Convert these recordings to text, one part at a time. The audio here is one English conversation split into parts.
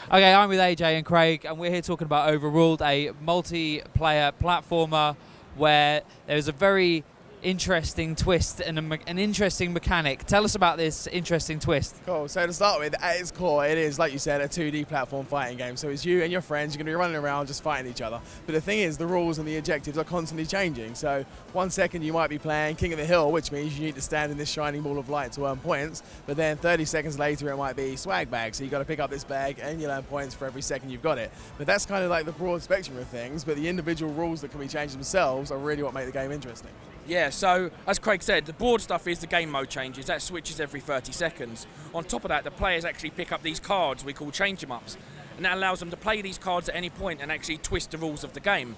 Okay, I'm with AJ and Craig, and we're here talking about Overruled, a multiplayer platformer where there's a very interesting twist and an interesting mechanic. Tell us about this interesting twist. Cool. So to start with, at its core, it is, like you said, a 2D platform fighting game. So it's you and your friends, you're going to be running around just fighting each other. But the thing is, the rules and the objectives are constantly changing. So 1 second you might be playing King of the Hill, which means you need to stand in this shining ball of light to earn points. But then 30 seconds later it might be swag bag. So you've got to pick up this bag and you'll earn points for every second you've got it. But that's kind of like the broad spectrum of things. But the individual rules that can be changed themselves are really what make the game interesting. Yeah, so as Craig said, the broad stuff is the game mode changes. That switches every 30 seconds. On top of that, the players actually pick up these cards we call change-em-ups, and that allows them to play these cards at any point and actually twist the rules of the game.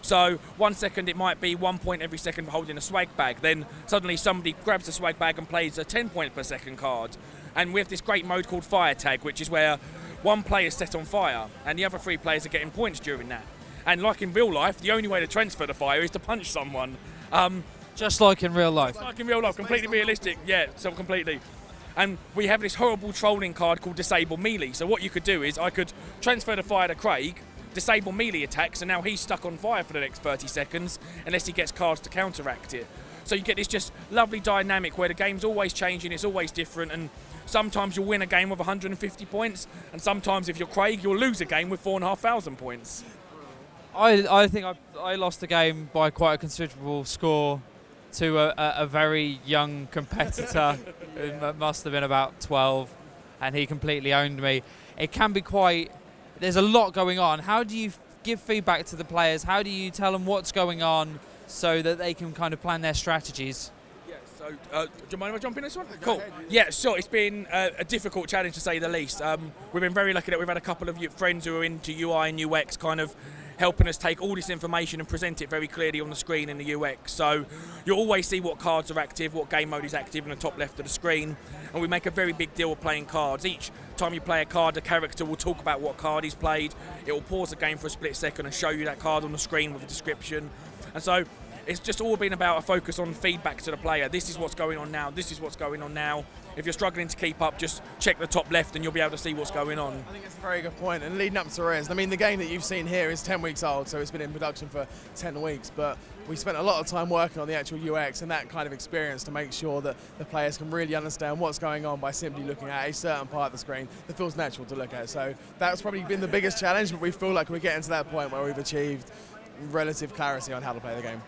So 1 second it might be 1 point every second for holding a swag bag, then suddenly somebody grabs the swag bag and plays a 10 point per second card. And we have this great mode called fire tag, which is where one player is set on fire and the other 3 players are getting points during that. And like in real life, the only way to transfer the fire is to punch someone. Just like in real life. Just like in real life, completely realistic. Yeah, so completely. And we have this horrible trolling card called Disable Melee. So what you could do is I could transfer the fire to Craig, disable melee attacks, and now he's stuck on fire for the next 30 seconds unless he gets cards to counteract it. So you get this just lovely dynamic where the game's always changing, it's always different, and sometimes you'll win a game with 150 points, and sometimes if you're Craig, you'll lose a game with 4,500 points. I think I lost the game by quite a considerable score to a very young competitor who must have been about 12, and he completely owned me. It can be quite... There's a lot going on. How do you give feedback to the players? How do you tell them what's going on so that they can kind of plan their strategies? Yeah, so do you mind if I jump in this one? Cool. Yeah, sure. It's been a difficult challenge to say the least. We've been very lucky that we've had a couple of friends who are into UI and UX kind of helping us take all this information and present it very clearly on the screen in the UX. So you'll always see what cards are active, what game mode is active in the top left of the screen, and we make a very big deal of playing cards. Each time you play a card, the character will talk about what card he's played. It will pause the game for a split second and show you that card on the screen with a description. And so it's just all been about a focus on feedback to the player. This is what's going on now, this is what's going on now. If you're struggling to keep up, just check the top left and you'll be able to see what's going on. I think that's a very good point. And leading up to Res, I mean, the game that you've seen here is 10 weeks old, so it's been in production for 10 weeks. But we spent a lot of time working on the actual UX and that kind of experience to make sure that the players can really understand what's going on by simply looking at a certain part of the screen that feels natural to look at. So that's probably been the biggest challenge, but we feel like we're getting to that point where we've achieved relative clarity on how to play the game.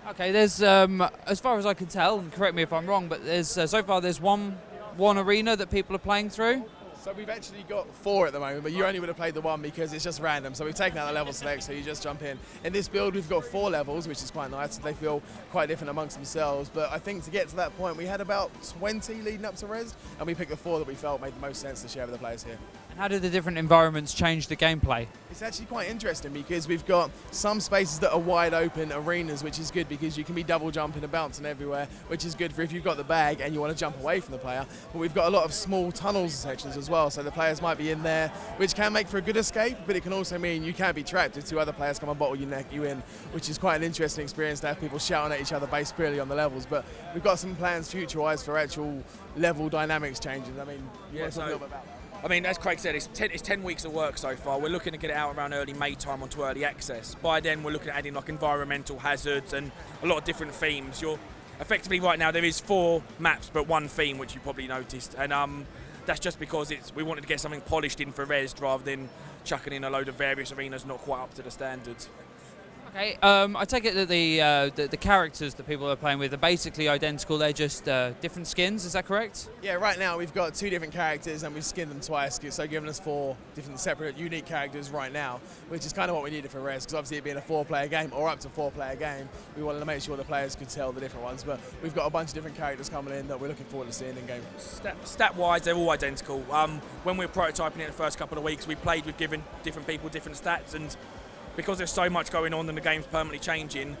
Okay, there's, as far as I can tell, and correct me if I'm wrong, but there's so far there's one arena that people are playing through. So we've actually got 4 at the moment, but you only would have played the 1 because it's just random. So we've taken out the level select, so you just jump in. In this build, we've got 4 levels, which is quite nice. They feel quite different amongst themselves. But I think to get to that point, we had about 20 leading up to Res, and we picked the 4 that we felt made the most sense to share with the players here. And how do the different environments change the gameplay? It's actually quite interesting because we've got some spaces that are wide open arenas, which is good because you can be double jumping and bouncing everywhere, which is good for if you've got the bag and you want to jump away from the player. But we've got a lot of small tunnels sections as well, so the players might be in there, which can make for a good escape, but it can also mean you can be trapped if 2 other players come and bottle you in, which is quite an interesting experience to have people shouting at each other based purely on the levels. But we've got some plans future-wise for actual level dynamics changes. I mean, you want to talk a little bit about that? I mean, as Craig said, it's 10 weeks of work so far. We're looking to get it out around early May time onto early access. By then, we're looking at adding like environmental hazards and a lot of different themes. Effectively right now, there is 4 maps but 1 theme, which you probably noticed. And that's just because we wanted to get something polished in for Res rather than chucking in a load of various arenas not quite up to the standards. Okay, I take it that the characters that people are playing with are basically identical, they're just different skins, is that correct? Yeah, right now we've got 2 different characters and we've skinned them twice, so giving us 4 different separate unique characters right now, which is kind of what we needed for Res, because obviously it being a 4-player game, or up to 4-player game, we wanted to make sure the players could tell the different ones, but we've got a bunch of different characters coming in that we're looking forward to seeing in game. Stat-wise, they're all identical. When we were prototyping it the first couple of weeks, we played with giving different people different stats, and because there's so much going on and the game's permanently changing,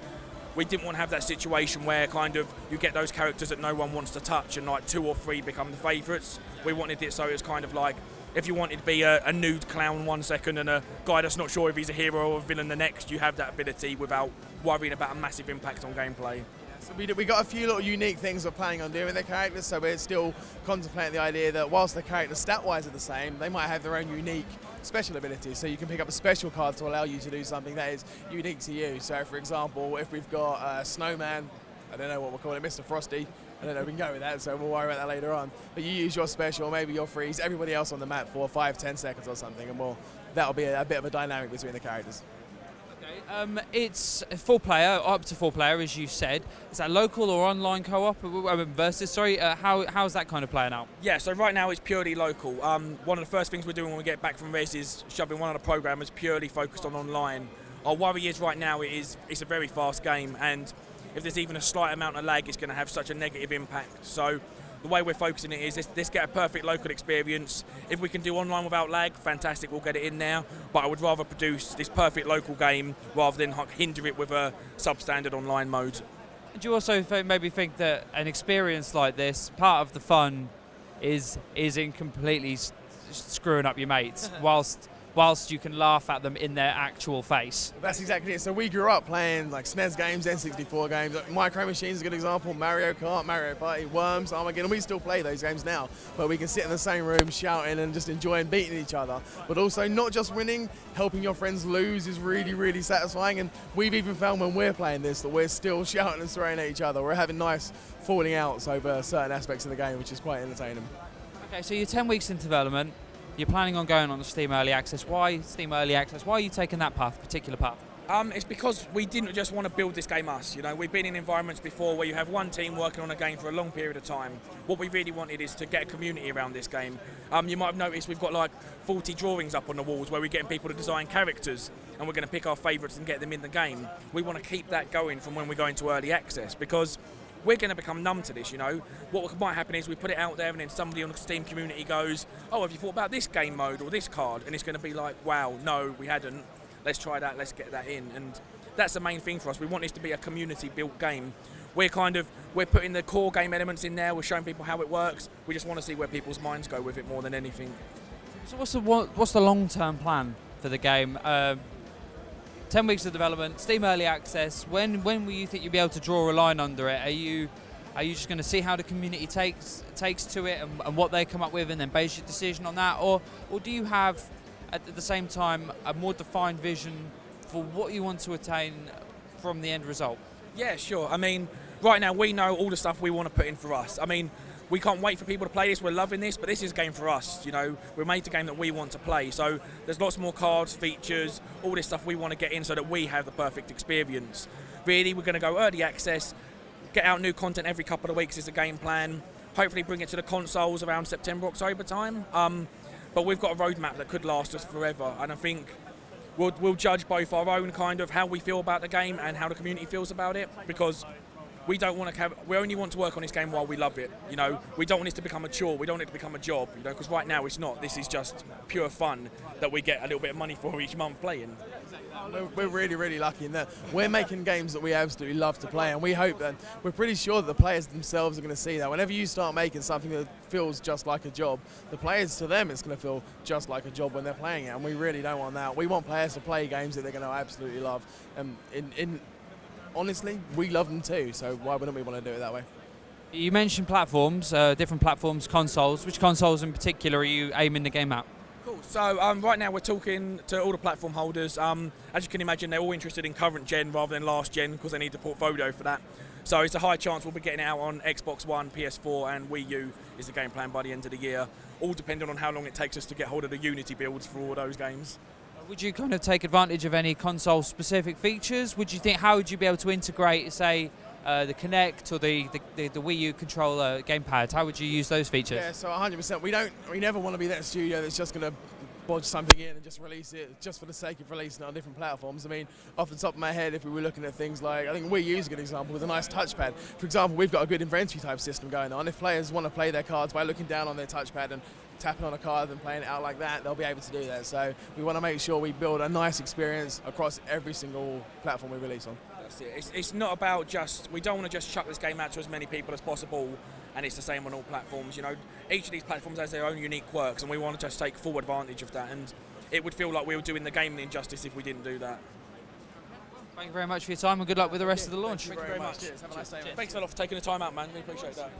we didn't want to have that situation where kind of you get those characters that no one wants to touch and like 2 or 3 become the favourites. We wanted it so it was kind of like if you wanted to be a nude clown 1 second and a guy that's not sure if he's a hero or a villain the next, you have that ability without worrying about a massive impact on gameplay. So we got a few little unique things we're planning on doing with the characters, so we're still contemplating the idea that whilst the characters stat-wise are the same, they might have their own unique special abilities. So you can pick up a special card to allow you to do something that is unique to you. So for example, if we've got a snowman, I don't know what we'll call it, Mr. Frosty, I don't know, we can go with that, so we'll worry about that later on. But you use your special, maybe your freeze, everybody else on the map for 5-10 seconds or something, and that'll be a bit of a dynamic between the characters. It's 4-player, up to 4-player, as you said. Is that local or online co-op versus? Sorry, how's that kind of playing out? Yeah, so right now it's purely local. One of the first things we're doing when we get back from res is shoving one of the programmers purely focused on online. Our worry is right now it's a very fast game, and if there's even a slight amount of lag, it's going to have such a negative impact. So the way we're focusing it is let's get a perfect local experience. If we can do online without lag, fantastic, we'll get it in there. But I would rather produce this perfect local game rather than hinder it with a substandard online mode. Do you also maybe think that an experience like this, part of the fun is in completely screwing up your mates, whilst you can laugh at them in their actual face? That's exactly it. So we grew up playing like SNES games, N64 games. Micro Machines is a good example. Mario Kart, Mario Party, Worms, Armageddon. We still play those games now, but we can sit in the same room shouting and just enjoying beating each other. But also not just winning, helping your friends lose is really, really satisfying. And we've even found when we're playing this that we're still shouting and swearing at each other. We're having nice falling outs over certain aspects of the game, which is quite entertaining. Okay, so you're 10 weeks in development. You're planning on going on the Steam Early Access. Why Steam Early Access? Why are you taking that particular path? It's because we didn't just want to build this game us. You know, we've been in environments before where you have one team working on a game for a long period of time. What we really wanted is to get a community around this game. You might have noticed we've got like 40 drawings up on the walls where we're getting people to design characters, and we're going to pick our favourites and get them in the game. We want to keep that going from when we go into Early Access, because we're going to become numb to this, you know. What might happen is we put it out there and then somebody on the Steam community goes, oh, have you thought about this game mode or this card? And it's going to be like, wow, no, we hadn't. Let's try that, let's get that in. And that's the main thing for us. We want this to be a community-built game. We're putting the core game elements in there, we're showing people how it works. We just want to see where people's minds go with it more than anything. So what's the long-term plan for the game? 10 weeks of development, Steam Early Access. When will you think you'll be able to draw a line under it? Are you just going to see how the community takes to it and what they come up with and then base your decision on that? Or do you have, at the same time, a more defined vision for what you want to attain from the end result? Yeah, sure. I mean, right now we know all the stuff we want to put in for us. I mean, we can't wait for people to play this. We're loving this, but this is a game for us. You know, we made the game that we want to play. So there's lots more cards, features, all this stuff we want to get in so that we have the perfect experience. Really, we're going to go early access, get out new content every couple of weeks is the game plan. Hopefully bring it to the consoles around September, October time. But we've got a roadmap that could last us forever. And I think we'll judge both our own kind of how we feel about the game and how the community feels about it, because we only want to work on this game while we love it. You know, we don't want this to become a chore. We don't want it to become a job. You know, because right now it's not. This is just pure fun that we get a little bit of money for each month playing. We're really, really lucky in that we're making games that we absolutely love to play, and we hope that we're pretty sure that the players themselves are going to see that. Whenever you start making something that feels just like a job, the players, to them, it's going to feel just like a job when they're playing it, and we really don't want that. We want players to play games that they're going to absolutely love. Honestly, we love them too, so why wouldn't we want to do it that way? You mentioned platforms, different platforms, consoles. Which consoles in particular are you aiming the game at? Cool. So right now we're talking to all the platform holders. As you can imagine, they're all interested in current gen rather than last gen because they need the portfolio for that. So it's a high chance we'll be getting it out on Xbox One, PS4 and Wii U is the game plan by the end of the year, all depending on how long it takes us to get hold of the Unity builds for all those games. Would you kind of take advantage of any console-specific features? How would you be able to integrate, say, the Kinect or the Wii U controller gamepad? How would you use those features? Yeah, so 100%. We never want to be that studio that's just going to bodge something in and just release it just for the sake of releasing it on different platforms. I mean, off the top of my head, if we were looking at things like, I think Wii U is a good example with a nice touchpad. For example, we've got a good inventory type system going on. If players want to play their cards by looking down on their touchpad and tapping on a card and playing it out like that, they'll be able to do that. So we want to make sure we build a nice experience across every single platform we release on. That's it. It's not about we don't want to just chuck this game out to as many people as possible and it's the same on all platforms. You know, each of these platforms has their own unique quirks and we want to just take full advantage of that, and it would feel like we were doing the game an injustice if we didn't do that. Thank you very much for your time and good luck with the rest of the launch. Thank you very much. Cheers. Have a nice day. Thanks a lot for taking the time out, man. We appreciate that.